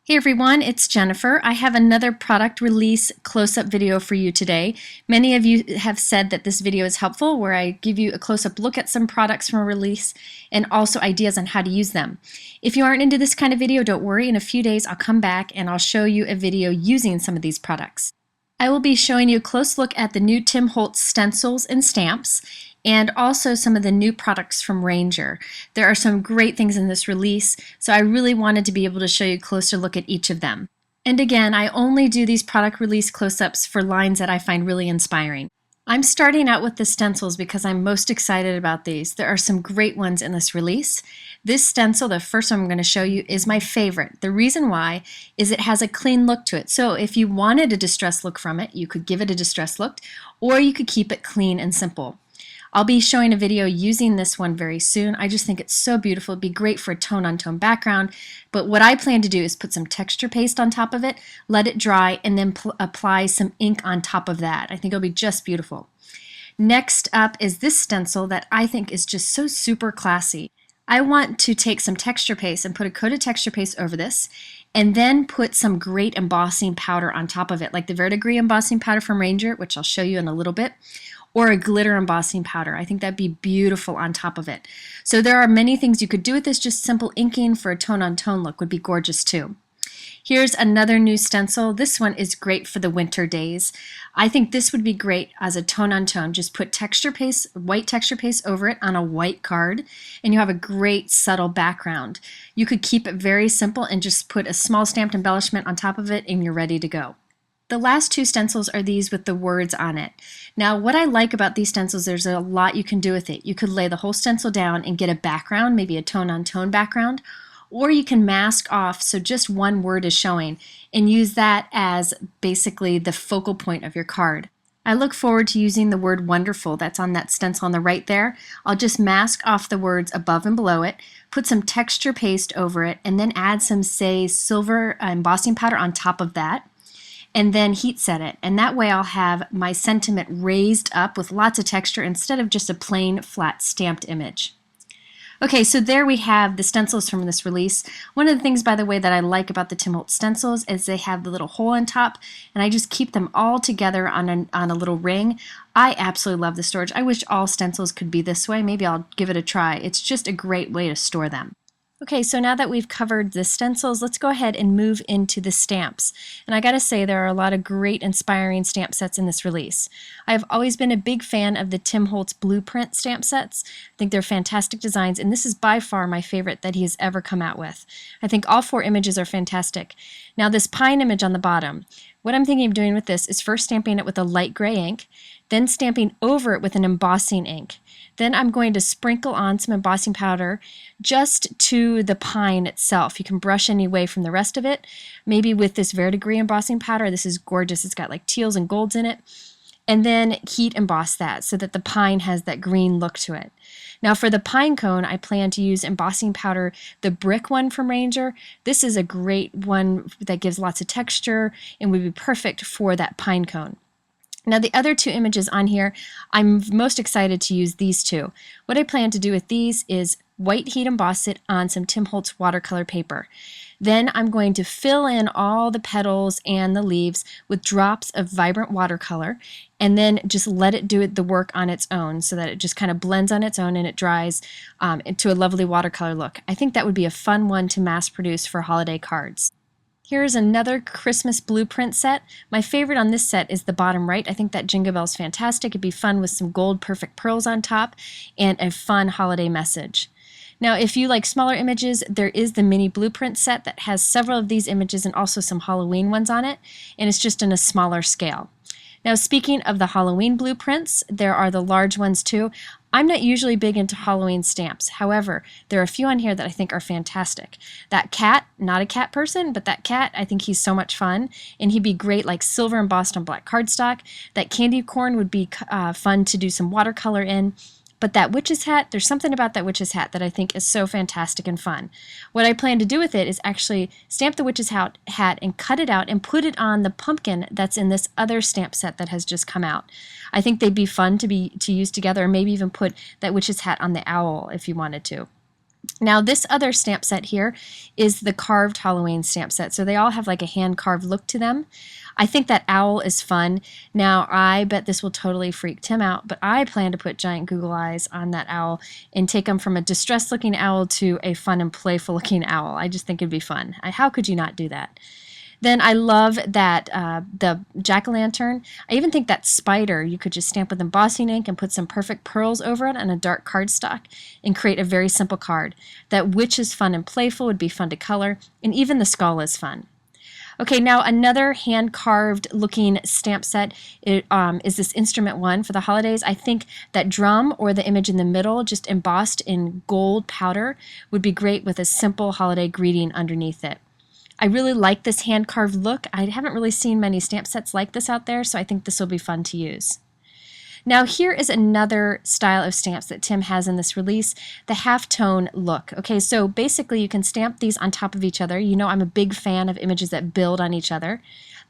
Hey everyone, it's Jennifer. I have another product release close-up video for you today. Many of you have said that this video is helpful where I give you a close-up look at some products from a release and also ideas on how to use them. If you aren't into this kind of video, don't worry. In a few days I'll come back and I'll show you a video using some of these products. I will be showing you a close look at the new Tim Holtz stencils and stamps and also some of the new products from Ranger. There are some great things in this release, so I really wanted to be able to show you a closer look at each of them. And again, I only do these product release close-ups for lines that I find really inspiring. I'm starting out with the stencils because I'm most excited about these. There are some great ones in this release. This stencil, the first one I'm going to show you, is my favorite. The reason why is it has a clean look to it. So if you wanted a distressed look from it, you could give it a distressed look, or you could keep it clean and simple. I'll be showing a video using this one very soon. I just think it's so beautiful. It'd be great for a tone-on-tone background, but what I plan to do is put some texture paste on top of it, let it dry, and then apply some ink on top of that. I think it'll be just beautiful. Next up is this stencil that I think is just so super classy. I want to take some texture paste and put a coat of texture paste over this and then put some great embossing powder on top of it, like the verdigris embossing powder from Ranger, which I'll show you in a little bit, or a glitter embossing powder. I think that'd be beautiful on top of it. So there are many things you could do with this. Just simple inking for a tone-on-tone look would be gorgeous too. Here's another new stencil. This one is great for the winter days. I think this would be great as a tone-on-tone. Just put texture paste, white texture paste over it on a white card, and you have a great subtle background. You could keep it very simple and just put a small stamped embellishment on top of it and you're ready to go. The last two stencils are these with the words on it. Now what I like about these stencils, there's a lot you can do with it. You could lay the whole stencil down and get a background, maybe a tone-on-tone background, or you can mask off so just one word is showing and use that as basically the focal point of your card. I look forward to using the word wonderful that's on that stencil on the right there. I'll just mask off the words above and below it, put some texture paste over it, and then add some, say, silver embossing powder on top of that, and then heat set it. And that way I'll have my sentiment raised up with lots of texture instead of just a plain flat stamped image. Okay, so there we have the stencils from this release. One of the things, by the way, that I like about the Tim Holtz stencils is they have the little hole on top, and I just keep them all together on a little ring. I absolutely love the storage. I wish all stencils could be this way. Maybe I'll give it a try. It's just a great way to store them. Okay, so now that we've covered the stencils, let's go ahead and move into the stamps. And I gotta say, there are a lot of great inspiring stamp sets in this release. I've always been a big fan of the Tim Holtz blueprint stamp sets. I think they're fantastic designs, and this is by far my favorite that he has ever come out with. I think all four images are fantastic. Now this pine image on the bottom, what I'm thinking of doing with this is first stamping it with a light gray ink, then stamping over it with an embossing ink. Then I'm going to sprinkle on some embossing powder just to the pine itself. You can brush any way from the rest of it. Maybe with this verdigris embossing powder. This is gorgeous. It's got like teals and golds in it. And then heat emboss that so that the pine has that green look to it. Now for the pine cone, I plan to use embossing powder, the brick one from Ranger. This is a great one that gives lots of texture and would be perfect for that pine cone. Now the other two images on here, I'm most excited to use these two. What I plan to do with these is white heat emboss it on some Tim Holtz watercolor paper. Then I'm going to fill in all the petals and the leaves with drops of vibrant watercolor and then just let it do the work on its own so that it just kind of blends on its own and it dries into a lovely watercolor look. I think that would be a fun one to mass produce for holiday cards. Here's another Christmas blueprint set. My favorite on this set is the bottom right. I think that jingle bell is fantastic. It'd be fun with some gold perfect pearls on top and a fun holiday message. Now if you like smaller images, there is the mini blueprint set that has several of these images and also some Halloween ones on it, and it's just in a smaller scale. Now speaking of the Halloween blueprints, there are the large ones too. I'm not usually big into Halloween stamps. However, there are a few on here that I think are fantastic. That cat, not a cat person, but that cat, I think he's so much fun, and he'd be great like silver embossed on black cardstock. That candy corn would be fun to do some watercolor in. But that witch's hat, there's something about that witch's hat that I think is so fantastic and fun. What I plan to do with it is actually stamp the witch's hat and cut it out and put it on the pumpkin that's in this other stamp set that has just come out. I think they'd be fun to use together, or maybe even put that witch's hat on the owl if you wanted to. Now this other stamp set here is the carved Halloween stamp set. So they all have like a hand carved look to them. I think that owl is fun. Now I bet this will totally freak Tim out, but I plan to put giant Google eyes on that owl and take him from a distressed looking owl to a fun and playful looking owl. I just think it'd be fun. How could you not do that? Then I love that the jack-o'-lantern. I even think that spider you could just stamp with embossing ink and put some perfect pearls over it on a dark cardstock and create a very simple card. That witch is fun and playful, would be fun to color, and even the skull is fun. Okay, now another hand-carved looking stamp set is this instrument one for the holidays. I think that drum or the image in the middle, just embossed in gold powder, would be great with a simple holiday greeting underneath it. I really like this hand-carved look. I haven't really seen many stamp sets like this out there, so I think this will be fun to use. Now here is another style of stamps that Tim has in this release, the halftone look. Okay, so basically you can stamp these on top of each other. You know I'm a big fan of images that build on each other.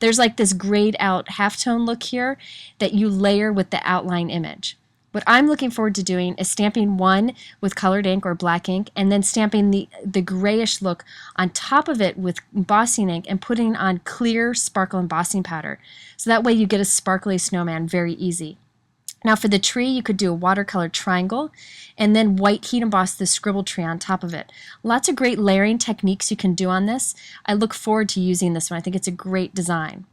There's like this grayed out halftone look here that you layer with the outline image. What I'm looking forward to doing is stamping one with colored ink or black ink and then stamping the grayish look on top of it with embossing ink and putting on clear sparkle embossing powder. So that way you get a sparkly snowman very easy. Now for the tree, you could do a watercolor triangle and then white heat emboss the scribble tree on top of it. Lots of great layering techniques you can do on this. I look forward to using this one. I think it's a great design.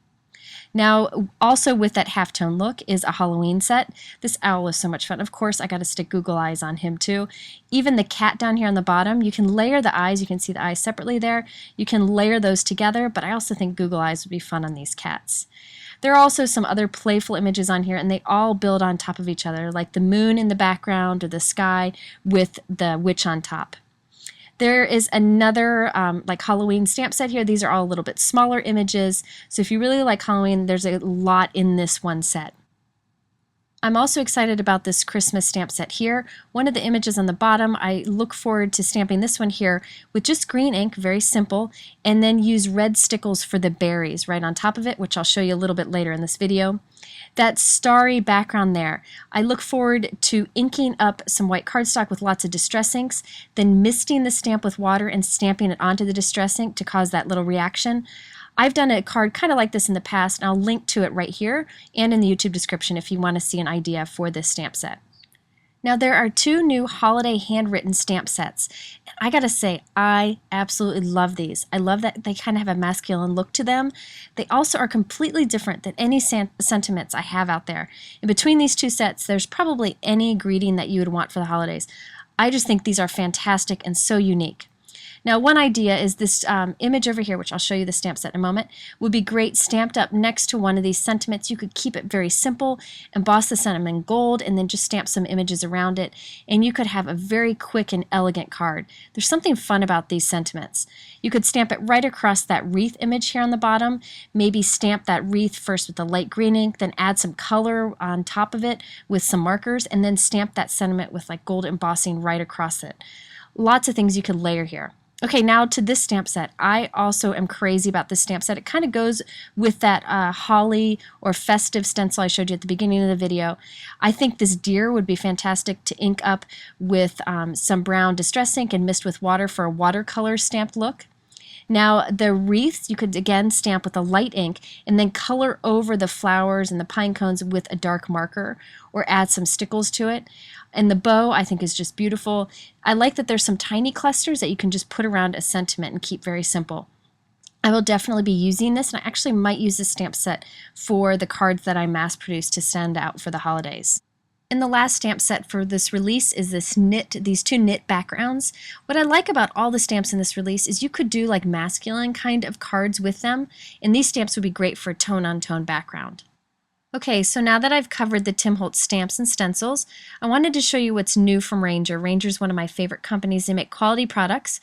Now, also with that halftone look is a Halloween set. This owl is so much fun. Of course, I got to stick Google eyes on him too. Even the cat down here on the bottom, you can layer the eyes. You can see the eyes separately there. You can layer those together, but I also think Google eyes would be fun on these cats. There are also some other playful images on here, and they all build on top of each other, like the moon in the background or the sky with the witch on top. There is another like Halloween stamp set here. These are all a little bit smaller images. So if you really like Halloween, there's a lot in this one set. I'm also excited about this Christmas stamp set here. One of the images on the bottom, I look forward to stamping this one here with just green ink, very simple, and then use red stickles for the berries right on top of it, which I'll show you a little bit later in this video. That starry background there, I look forward to inking up some white cardstock with lots of distress inks, then misting the stamp with water and stamping it onto the distress ink to cause that little reaction. I've done a card kind of like this in the past, and I'll link to it right here and in the YouTube description if you want to see an idea for this stamp set. Now there are two new holiday handwritten stamp sets. I gotta say, I absolutely love these. I love that they kind of have a masculine look to them. They also are completely different than any sentiments I have out there. In between these two sets, there's probably any greeting that you would want for the holidays. I just think these are fantastic and so unique. Now one idea is this image over here, which I'll show you the stamp set in a moment, would be great stamped up next to one of these sentiments. You could keep it very simple, emboss the sentiment in gold, and then just stamp some images around it, and you could have a very quick and elegant card. There's something fun about these sentiments. You could stamp it right across that wreath image here on the bottom, maybe stamp that wreath first with the light green ink, then add some color on top of it with some markers, and then stamp that sentiment with like gold embossing right across it. Lots of things you could layer here. Okay, now to this stamp set. I also am crazy about this stamp set. It kind of goes with that holly or festive stencil I showed you at the beginning of the video. I think this deer would be fantastic to ink up with some brown distress ink and mist with water for a watercolor stamped look. Now the wreaths you could again stamp with a light ink and then color over the flowers and the pine cones with a dark marker or add some stickles to it. And the bow I think is just beautiful. I like that there's some tiny clusters that you can just put around a sentiment and keep very simple. I will definitely be using this, and I actually might use this stamp set for the cards that I mass produced to send out for the holidays. And the last stamp set for this release is these two knit backgrounds. What I like about all the stamps in this release is you could do like masculine kind of cards with them, and these stamps would be great for a tone-on-tone background. Okay, so now that I've covered the Tim Holtz stamps and stencils, I wanted to show you what's new from Ranger. Ranger is one of my favorite companies. They make quality products.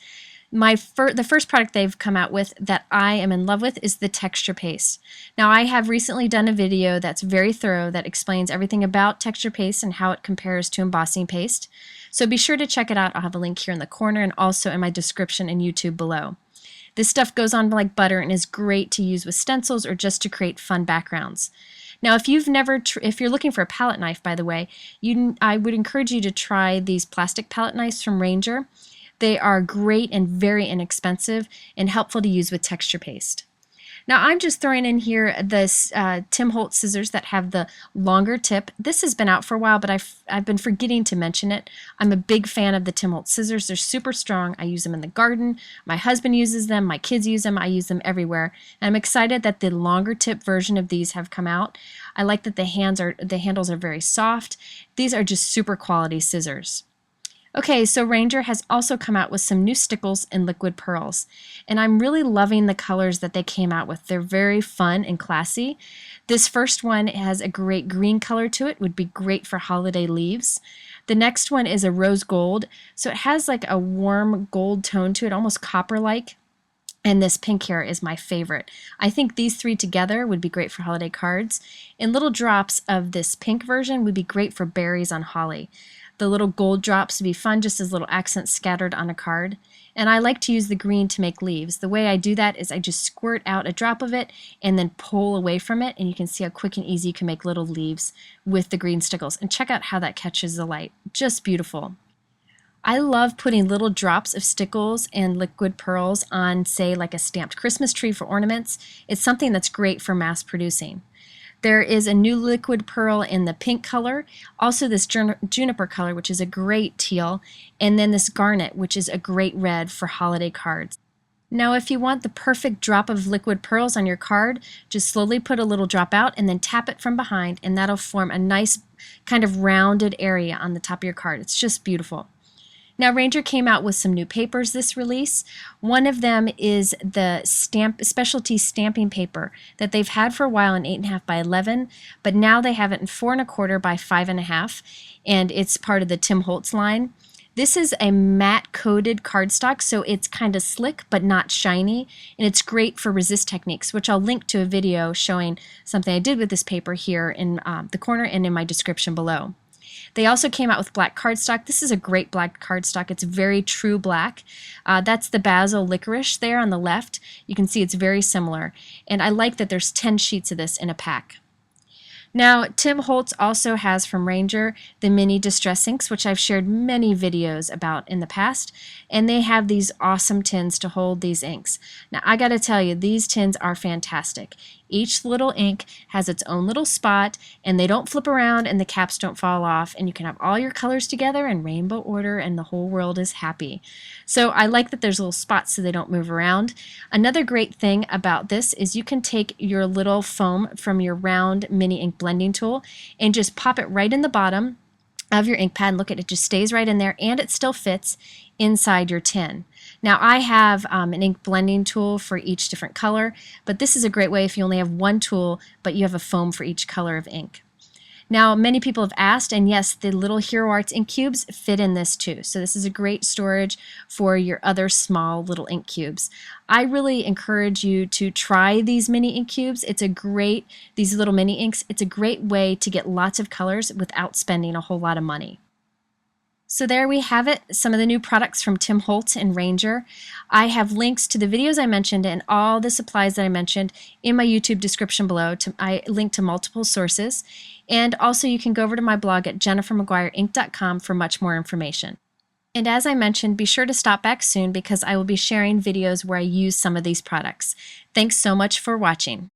The first product they've come out with that I am in love with is the texture paste. Now I have recently done a video that's very thorough that explains everything about texture paste and how it compares to embossing paste. So be sure to check it out. I'll have a link here in the corner and also in my description and YouTube below. This stuff goes on like butter and is great to use with stencils or just to create fun backgrounds. Now, if you're looking for a palette knife, by the way, I would encourage you to try these plastic palette knives from Ranger. They are great and very inexpensive and helpful to use with texture paste. Now I'm just throwing in here this Tim Holtz scissors that have the longer tip. This has been out for a while, but I've been forgetting to mention it. I'm a big fan of the Tim Holtz scissors. They're super strong. I use them in the garden. My husband uses them. My kids use them. I use them everywhere. And I'm excited that the longer tip version of these have come out. I like that the handles are very soft. These are just super quality scissors. Okay, so Ranger has also come out with some new stickles and liquid pearls, and I'm really loving the colors that they came out with. They're very fun and classy. This first one has a great green color to it, would be great for holiday leaves. The next one is a rose gold, so it has like a warm gold tone to it, almost copper-like. And this pink here is my favorite. I think these three together would be great for holiday cards. And little drops of this pink version would be great for berries on holly. The little gold drops would be fun just as little accents scattered on a card. And I like to use the green to make leaves. The way I do that is I just squirt out a drop of it and then pull away from it, and you can see how quick and easy you can make little leaves with the green stickles. And check out how that catches the light. Just beautiful. I love putting little drops of stickles and liquid pearls on, say, like a stamped Christmas tree for ornaments. It's something that's great for mass producing. There is a new liquid pearl in the pink color, also this juniper color, which is a great teal, and then this garnet, which is a great red for holiday cards. Now, if you want the perfect drop of liquid pearls on your card, just slowly put a little drop out and then tap it from behind, and that'll form a nice kind of rounded area on the top of your card. It's just beautiful. Now, Ranger came out with some new papers this release. One of them is the specialty stamping paper that they've had for a while in 8.5 by 11, but now they have it in 4.25 by 5.5, and it's part of the Tim Holtz line. This is a matte coated cardstock, so it's kind of slick but not shiny, and it's great for resist techniques, which I'll link to a video showing something I did with this paper here in the corner and in my description below. They also came out with black cardstock. This is a great black cardstock. It's very true black. That's the basil licorice there on the left. You can see it's very similar. And I like that there's 10 sheets of this in a pack. Now, Tim Holtz also has from Ranger the mini distress inks, which I've shared many videos about in the past, and they have these awesome tins to hold these inks. Now, I gotta tell you, these tins are fantastic. Each little ink has its own little spot, and they don't flip around and the caps don't fall off, and you can have all your colors together in rainbow order and the whole world is happy. So I like that there's little spots so they don't move around. Another great thing about this is you can take your little foam from your round mini ink blending tool and just pop it right in the bottom of your ink pad, and look at it, just stays right in there and it still fits inside your tin. Now I have an ink blending tool for each different color, but this is a great way if you only have one tool but you have a foam for each color of ink. Now, many people have asked, and yes, the little Hero Arts ink cubes fit in this too. So this is a great storage for your other small little ink cubes. I really encourage you to try these mini ink cubes. These little mini inks, it's a great way to get lots of colors without spending a whole lot of money. So there we have it, some of the new products from Tim Holtz and Ranger. I have links to the videos I mentioned and all the supplies that I mentioned in my YouTube description below. I link to multiple sources. And also you can go over to my blog at jennifermcguireinc.com for much more information. And as I mentioned, be sure to stop back soon because I will be sharing videos where I use some of these products. Thanks so much for watching.